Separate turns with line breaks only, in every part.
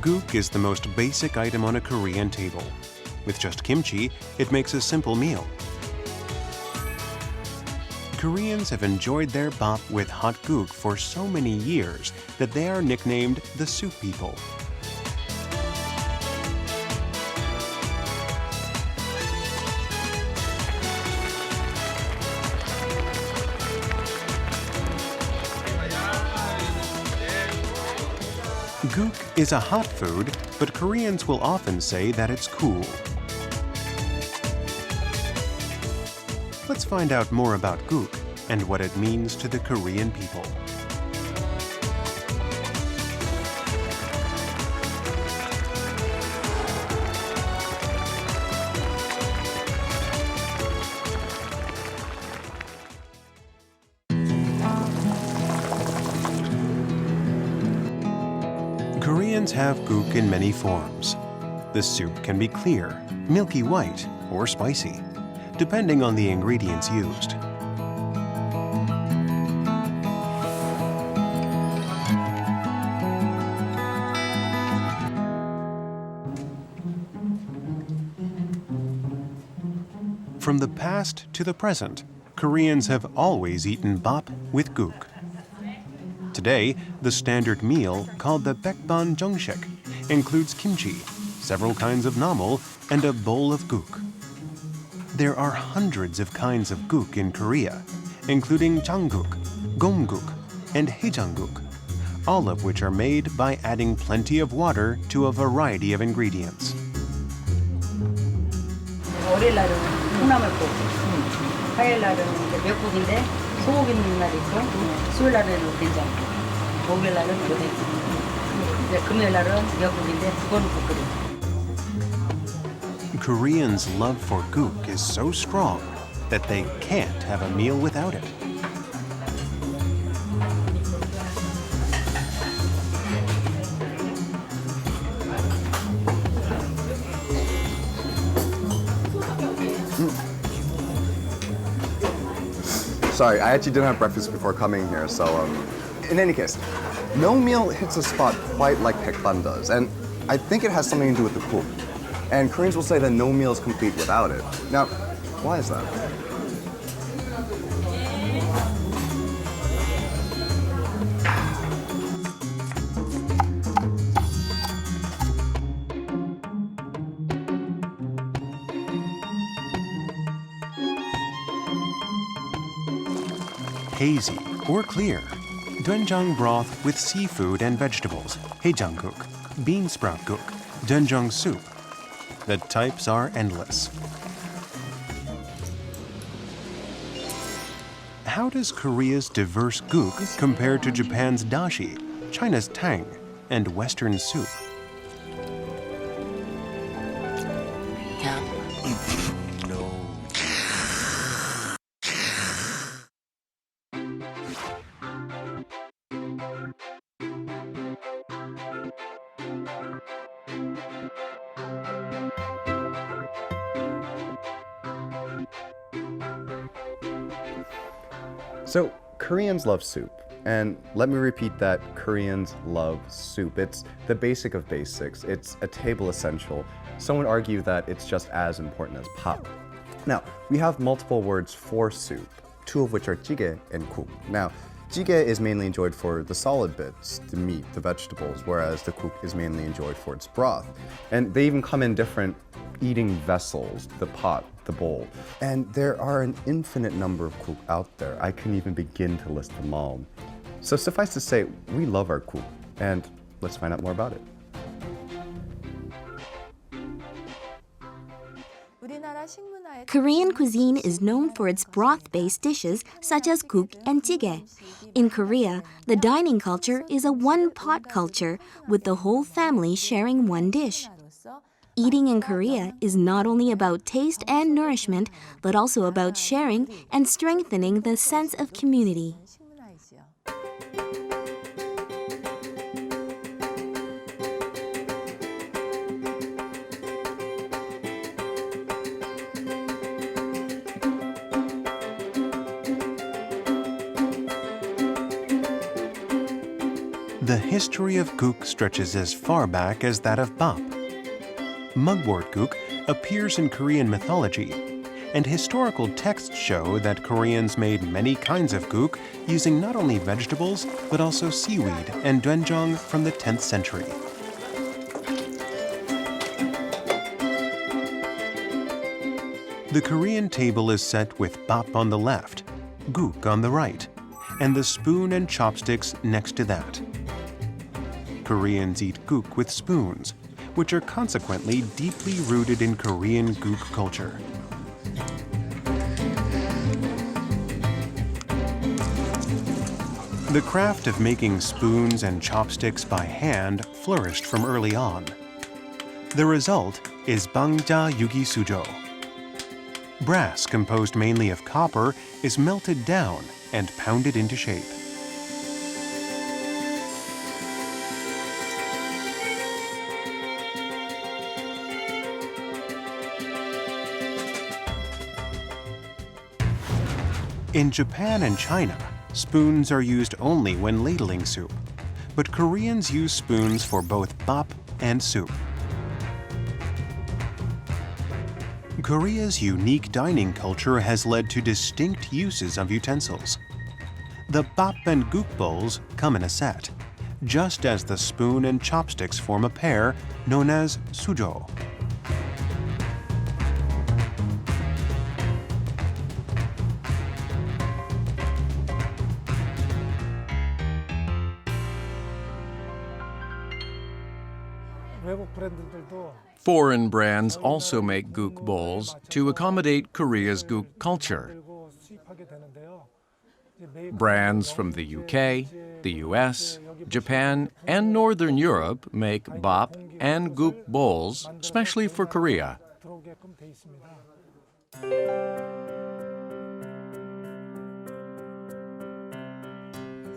Guk is the most basic item on a Korean table. With just kimchi, it makes a simple meal. Koreans have enjoyed their bap with hot guk for so many years that they are nicknamed the soup people. Guk is a hot food, but Koreans will often say that it's cool. Let's find out more about guk and what it means to the Korean people. Koreans have guk in many forms. The soup can be clear, milky white, or spicy, depending on the ingredients used. From the past to the present, Koreans have always eaten bap with guk. Today, the standard meal, called the baekban jeongshik, includes kimchi, several kinds of namul, and a bowl of guk. There are hundreds of kinds of guk in Korea, including jangguk, gomguk, and haejangguk, all of which are made by adding plenty of water to a variety of ingredients.
월요일 날은 콩나물국, 화요일 날은 미역국인데 소고기 있는 날이 있고, 수요일 날은 된장, 목요일 날은 오뎅, 이제 금요일 날은 미역국인데 그거는 국 끓여.
Koreans' love for guk is so strong that they can't have a meal without it.
Sorry, I actually didn't have breakfast before coming here, so in any case, no meal hits a spot quite like baekban does, and I think it has something to do with the guk. And Koreans will say that no meal is complete without it. Now, why is that?
Hazy or clear, doenjang broth with seafood and vegetables, haejangguk, bean sprout guk, doenjang soup. The types are endless. How does Korea's diverse guk compare to Japan's dashi, China's tang, and Western soup?
So, Koreans love soup. And let me repeat that, Koreans love soup. It's the basic of basics. It's a table essential. Some would argue that it's just as important as pap. Now, we have multiple words for soup, two of which are jjigae and guk. Now, jjigae is mainly enjoyed for the solid bits, the meat, the vegetables, whereas the guk is mainly enjoyed for its broth. And they even come in different eating vessels, the pot, the bowl. And there are an infinite number of guk out there. I couldn't even begin to list them all. So suffice to say, we love our guk, and let's find out more about it.
Korean cuisine is known for its broth-based dishes such as guk and jjigae. In Korea, the dining culture is a one-pot culture with the whole family sharing one dish. Eating in Korea is not only about taste and nourishment, but also about sharing and strengthening the sense of community.
The history of guk stretches as far back as that of bap. Mugwort guk appears in Korean mythology, and historical texts show that Koreans made many kinds of guk using not only vegetables, but also seaweed and doenjang from the 10th century. The Korean table is set with bap on the left, guk on the right, and the spoon and chopsticks next to that. Koreans eat guk with spoons, which are consequently deeply rooted in Korean guk culture. The craft of making spoons and chopsticks by hand flourished from early on. The result is bangja yugi sujo. Brass composed mainly of copper is melted down and pounded into shape. In Japan and China, spoons are used only when ladling soup, but Koreans use spoons for both bap and soup. Korea's unique dining culture has led to distinct uses of utensils. The bap and guk bowls come in a set, just as the spoon and chopsticks form a pair known as sujo.
Foreign brands also make guk bowls to accommodate Korea's guk culture. Brands from the UK, the US, Japan, and Northern Europe make bap and guk bowls specially for Korea.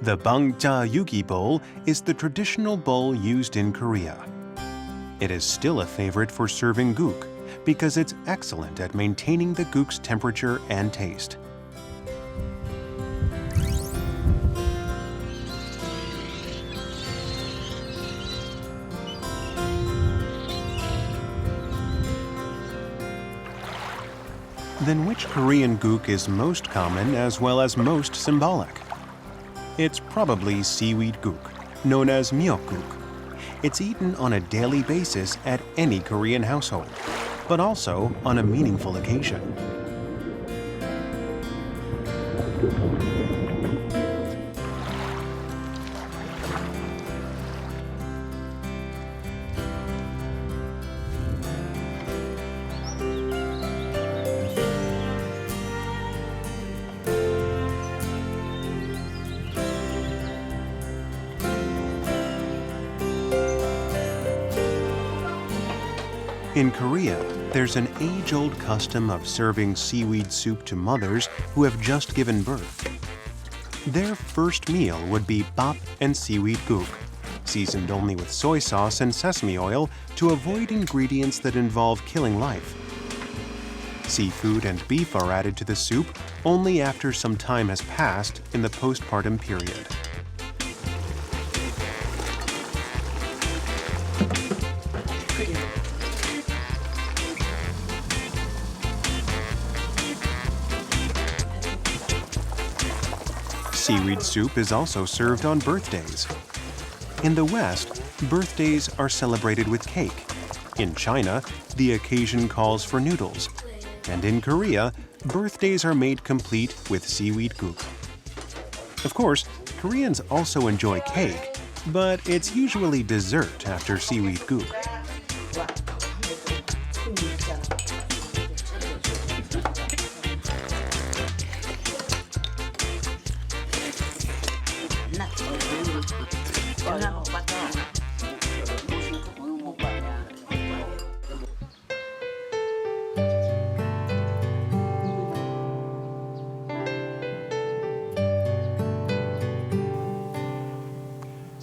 The bangja yugi bowl is the traditional bowl used in Korea. It is still a favorite for serving guk because it's excellent at maintaining the guk's temperature and taste. Then which Korean guk is most common as well as most symbolic? It's probably seaweed guk, known as myeokguk. It's eaten on a daily basis at any Korean household, but also on a meaningful occasion. In Korea, there's an age-old custom of serving seaweed soup to mothers who have just given birth. Their first meal would be bap and seaweed guk, seasoned only with soy sauce and sesame oil to avoid ingredients that involve killing life. Seafood and beef are added to the soup only after some time has passed in the postpartum period. Seaweed soup is also served on birthdays. In the West, birthdays are celebrated with cake. In China, the occasion calls for noodles. And in Korea, birthdays are made complete with seaweed guk. Of course, Koreans also enjoy cake, but it's usually dessert after seaweed guk.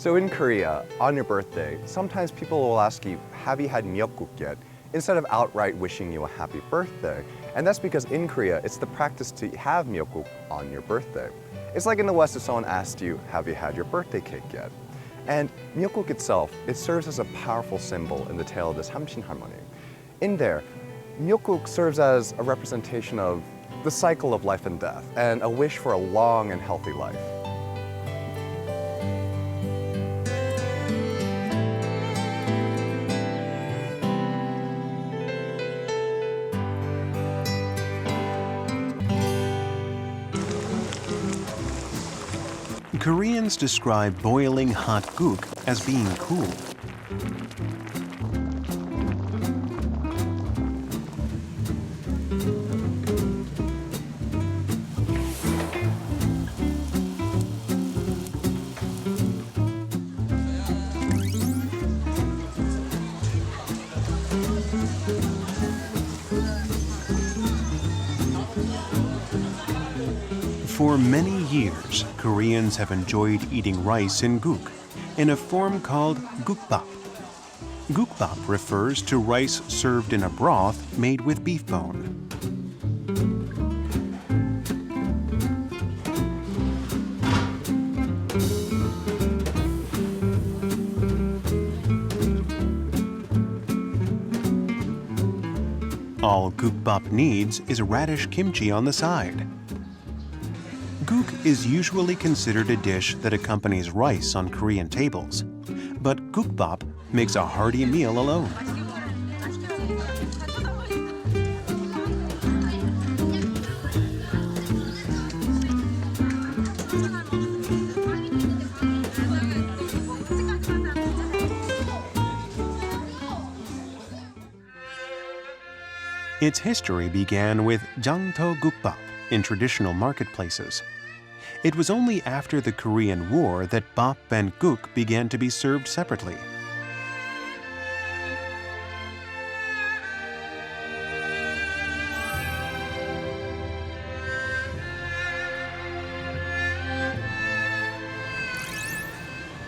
So in Korea, on your birthday, sometimes people will ask you, have you had miyeokguk yet? Instead of outright wishing you a happy birthday. And that's because in Korea, it's the practice to have miyeokguk on your birthday. It's like in the West if someone asked you, have you had your birthday cake yet? And miyeokguk itself, it serves as a powerful symbol in the tale of this Hamshin harmony. In there, miyeokguk serves as a representation of the cycle of life and death and a wish for a long and healthy life.
Koreans describe boiling hot guk as being cool. For many years, Koreans have enjoyed eating rice in guk, in a form called gukbap. Gukbap refers to rice served in a broth made with beef bone. All gukbap needs is radish kimchi on the side. Guk is usually considered a dish that accompanies rice on Korean tables, but gukbap makes a hearty meal alone. Its history began with jangto gukbap in traditional marketplaces. It was only after the Korean War that bap and guk began to be served separately.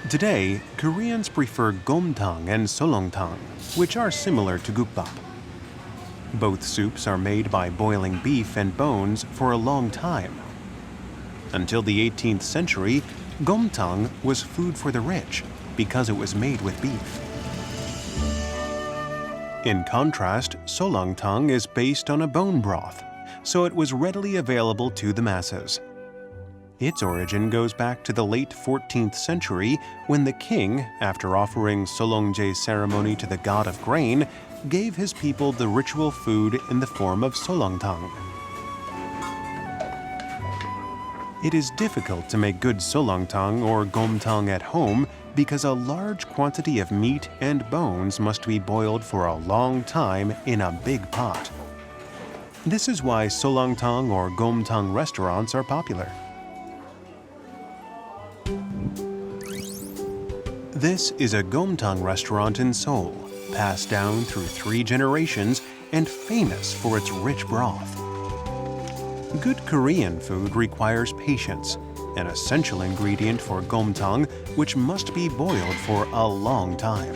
Today, Koreans prefer gomtang and solongtang, which are similar to gukbap. Both soups are made by boiling beef and bones for a long time. Until the 18th century, gomtang was food for the rich because it was made with beef. In contrast, solongtang is based on a bone broth, so it was readily available to the masses. Its origin goes back to the late 14th century when the king, after offering solongje ceremony to the god of grain, gave his people the ritual food in the form of solongtang. It is difficult to make good solongtang or gomtang at home because a large quantity of meat and bones must be boiled for a long time in a big pot. This is why solongtang or gomtang restaurants are popular. This is a gomtang restaurant in Seoul, passed down through 3 generations and famous for its rich broth. Good Korean food requires patience, an essential ingredient for gomtang, which must be boiled for a long time.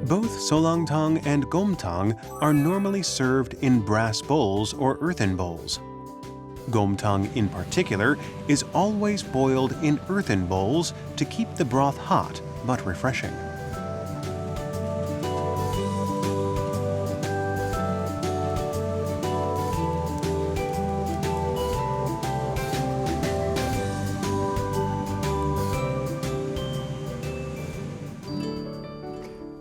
Both solongtang and gomtang are normally served in brass bowls or earthen bowls. Gomtang in particular is always boiled in earthen bowls to keep the broth hot but refreshing.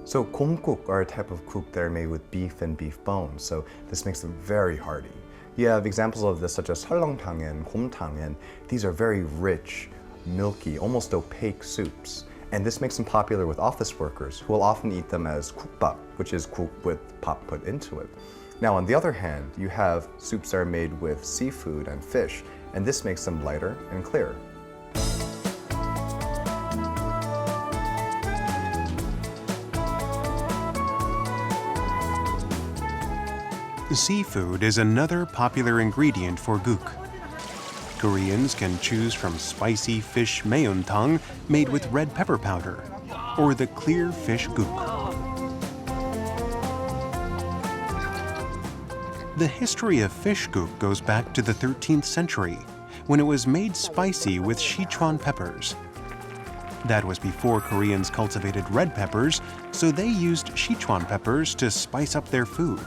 So gomguk are a type of guk that are made with beef and beef bones, so this makes them very hearty. You have examples of this such as 설렁탕 and 곰탕, and these are very rich, milky, almost opaque soups. And this makes them popular with office workers who will often eat them as 국밥, which is guk with pap put into it. Now on the other hand, you have soups that are made with seafood and fish, and this makes them lighter and clearer.
Seafood is another popular ingredient for guk. Koreans can choose from spicy fish maeontang made with red pepper powder, or the clear fish guk. The history of fish guk goes back to the 13th century, when it was made spicy with Sichuan peppers. That was before Koreans cultivated red peppers, so they used Sichuan peppers to spice up their food.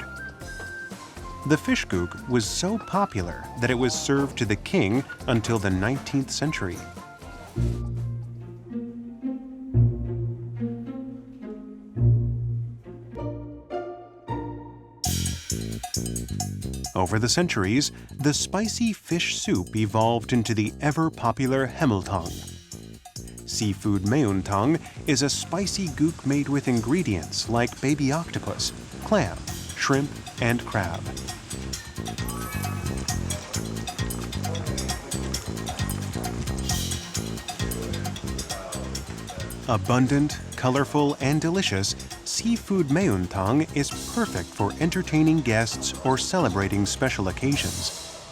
The fish guk was so popular that it was served to the king until the 19th century. Over the centuries, the spicy fish soup evolved into the ever-popular haeultang. Seafood maeontang is a spicy guk made with ingredients like baby octopus, clam, shrimp, and crab. Abundant, colorful, and delicious, seafood maeontang is perfect for entertaining guests or celebrating special occasions.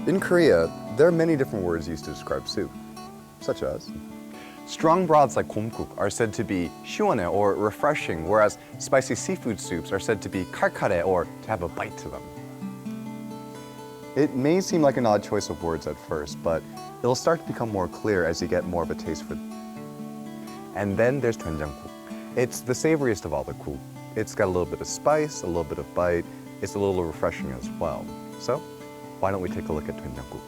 In Korea, there are many different words used to describe soup, such as strong broths like gomguk are said to be 시원해 or refreshing, whereas spicy seafood soups are said to be 칼칼해 or to have a bite to them. It may seem like an odd choice of words at first, but it'll start to become more clear as you get more of a taste for it. And then there's doenjangguk. It's the savoriest of all the guk. It's got a little bit of spice, a little bit of bite. It's a little refreshing as well. So, why don't we take a look at doenjangguk?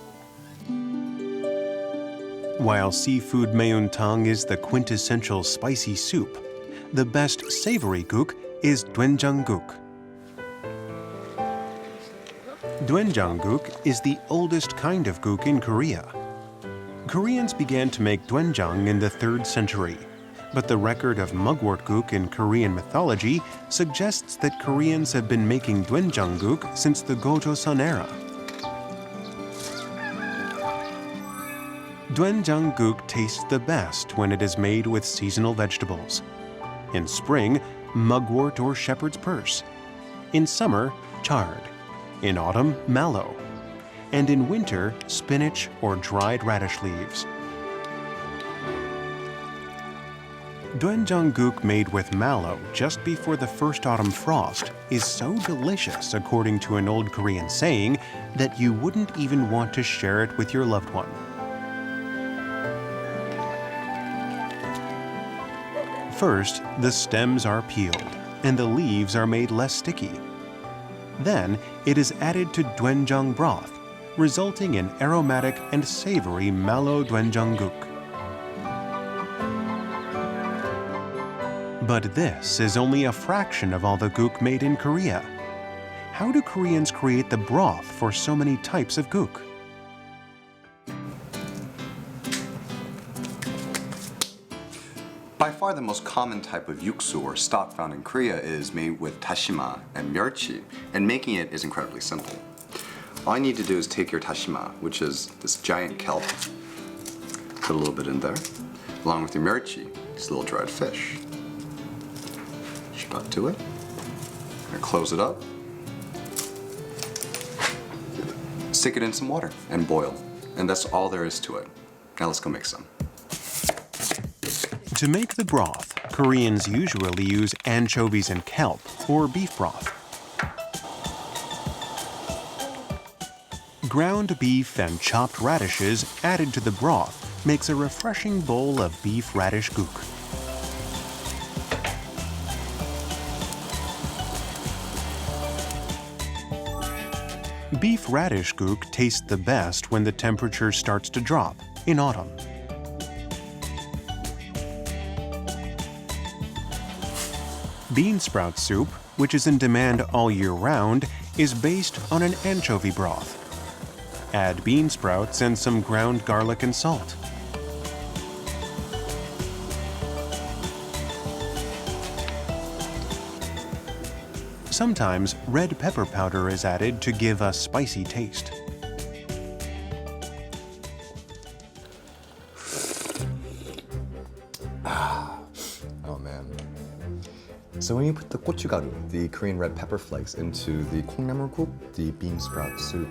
While seafood maeontang is the quintessential spicy soup, the best savory guk is doenjangguk. Doenjangguk is the oldest kind of guk in Korea. Koreans began to make doenjang in the 3rd century, but the record of mugwort guk in Korean mythology suggests that Koreans have been making doenjangguk since the Gojoseon era. Doenjangguk tastes the best when it is made with seasonal vegetables. In spring, mugwort or shepherd's purse. In summer, chard. In autumn, mallow. And in winter, spinach or dried radish leaves. Doenjangguk made with mallow just before the first autumn frost is so delicious, according to an old Korean saying, that you wouldn't even want to share it with your loved one. First, the stems are peeled, and the leaves are made less sticky. Then, it is added to doenjang broth, resulting in aromatic and savory mallow doenjangguk. But this is only a fraction of all the guk made in Korea. How do Koreans create the broth for so many types of guk?
By far the most common type of yuksu or stock found in Korea is made with dashima and 멸치, and making it is incredibly simple. All you need to do is take your dashima, which is this giant kelp, put a little bit in there, along with your 멸치, this little dried fish. Shut to it, and close it up, stick it in some water and boil, and that's all there is to it. Now let's go make some.
To make the broth, Koreans usually use anchovies and kelp, or beef broth. Ground beef and chopped radishes added to the broth makes a refreshing bowl of beef radish guk. Beef radish guk tastes the best when the temperature starts to drop, in autumn. Bean sprout soup, which is in demand all year round, is based on an anchovy broth. Add bean sprouts and some ground garlic and salt. Sometimes red pepper powder is added to give a spicy taste.
Oh man. So when you put the gochugaru, the Korean red pepper flakes, into the 콩나물국, the bean sprout soup,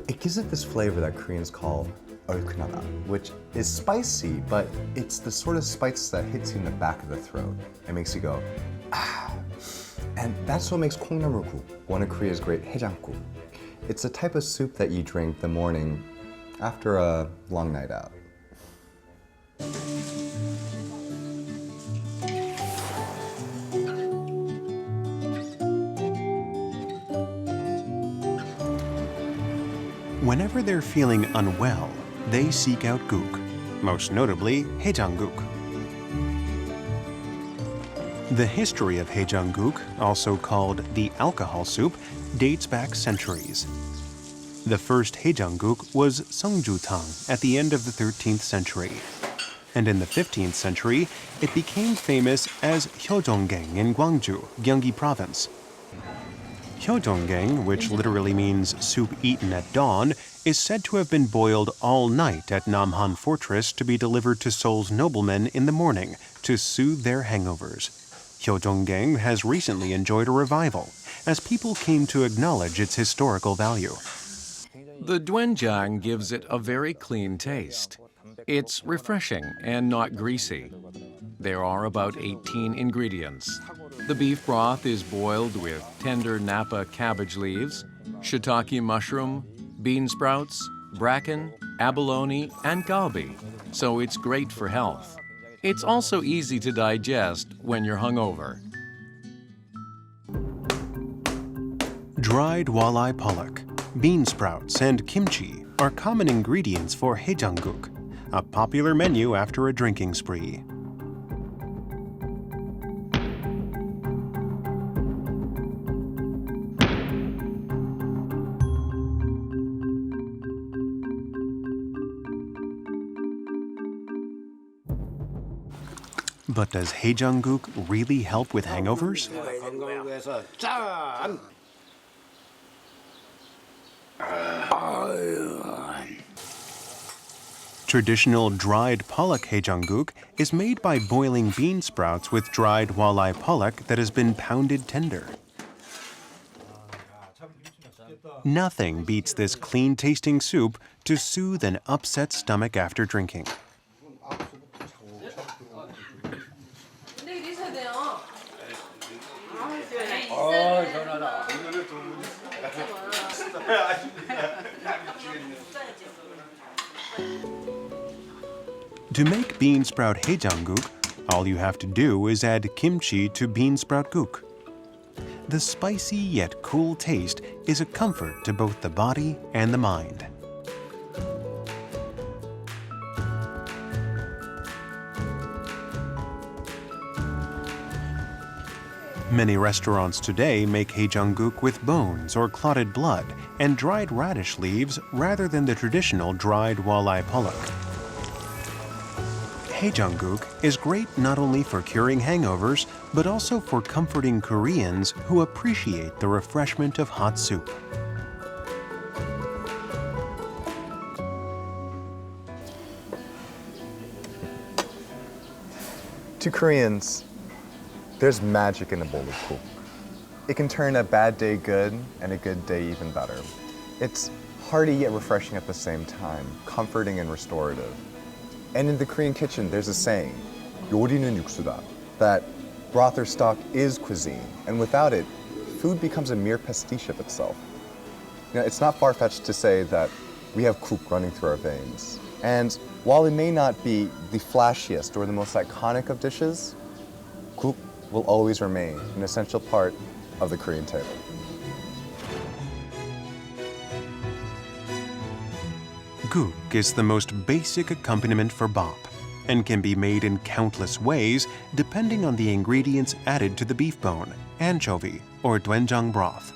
it gives it this flavor that Koreans call 얼큰하다, which is spicy, but it's the sort of spice that hits you in the back of the throat. It makes you go, ah. And that's what makes 콩나물국 one of Korea's great 해장국. It's a type of soup that you drink the morning after a long night out.
Whenever they're feeling unwell, they seek out guk, most notably haejangguk. The history of haejangguk, also called the alcohol soup, dates back centuries. The first haejangguk was seongjutang at the end of the 13th century. And in the 15th century, it became famous as hyeonggeng in Gwangju, Gyeonggi Province. Hyeonggeng, which literally means soup eaten at dawn, is said to have been boiled all night at Namhan Fortress to be delivered to Seoul's noblemen in the morning to soothe their hangovers. Hyeonggeng has recently enjoyed a revival as people came to acknowledge its historical value.
The doenjang gives it a very clean taste. It's refreshing and not greasy. There are about 18 ingredients. The beef broth is boiled with tender Napa cabbage leaves, shiitake mushroom, bean sprouts, bracken, abalone, and galbi, so it's great for health. It's also easy to digest when you're hungover.
Dried walleye pollock, bean sprouts, and kimchi are common ingredients for haejangguk, a popular menu after a drinking spree. But does haejangguk really help with hangovers? Traditional dried pollock haejangguk is made by boiling bean sprouts with dried walleye pollock that has been pounded tender. Nothing beats this clean-tasting soup to soothe an upset stomach after drinking. To make bean sprout haejangguk, all you have to do is add kimchi to bean sprout guk. The spicy yet cool taste is a comfort to both the body and the mind. Many restaurants today make haejangguk with bones or clotted blood and dried radish leaves rather than the traditional dried walleye pollock. Haejangguk is great not only for curing hangovers, but also for comforting Koreans who appreciate the refreshment of hot soup.
To Koreans, there's magic in a bowl of guk. It can turn a bad day good and a good day even better. It's hearty yet refreshing at the same time, comforting and restorative. And in the Korean kitchen, there's a saying, 요리는 육수다, that broth or stock is cuisine, and without it, food becomes a mere pastiche of itself. You know, it's not far-fetched to say that we have guk running through our veins. And while it may not be the flashiest or the most iconic of dishes, guk will always remain an essential part of the Korean table.
Guk is the most basic accompaniment for bop and can be made in countless ways depending on the ingredients added to the beef bone, anchovy, or doenjang broth.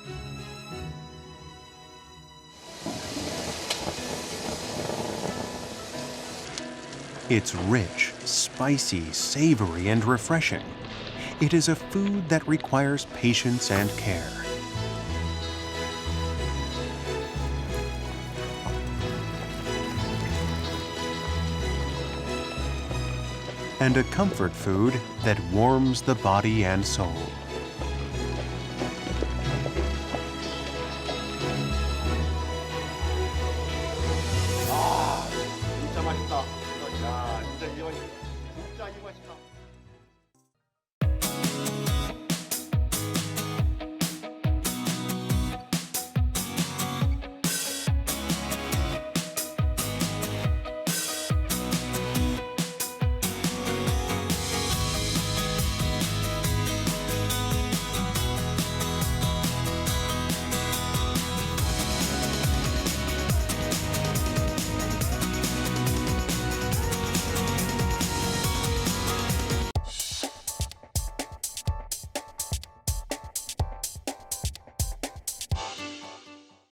It's rich, spicy, savory, and refreshing. It is a food that requires patience and care. and a comfort food that warms the body and soul.
진짜 맛있다. 야, 진짜 이 맛이 진짜 이 맛이다.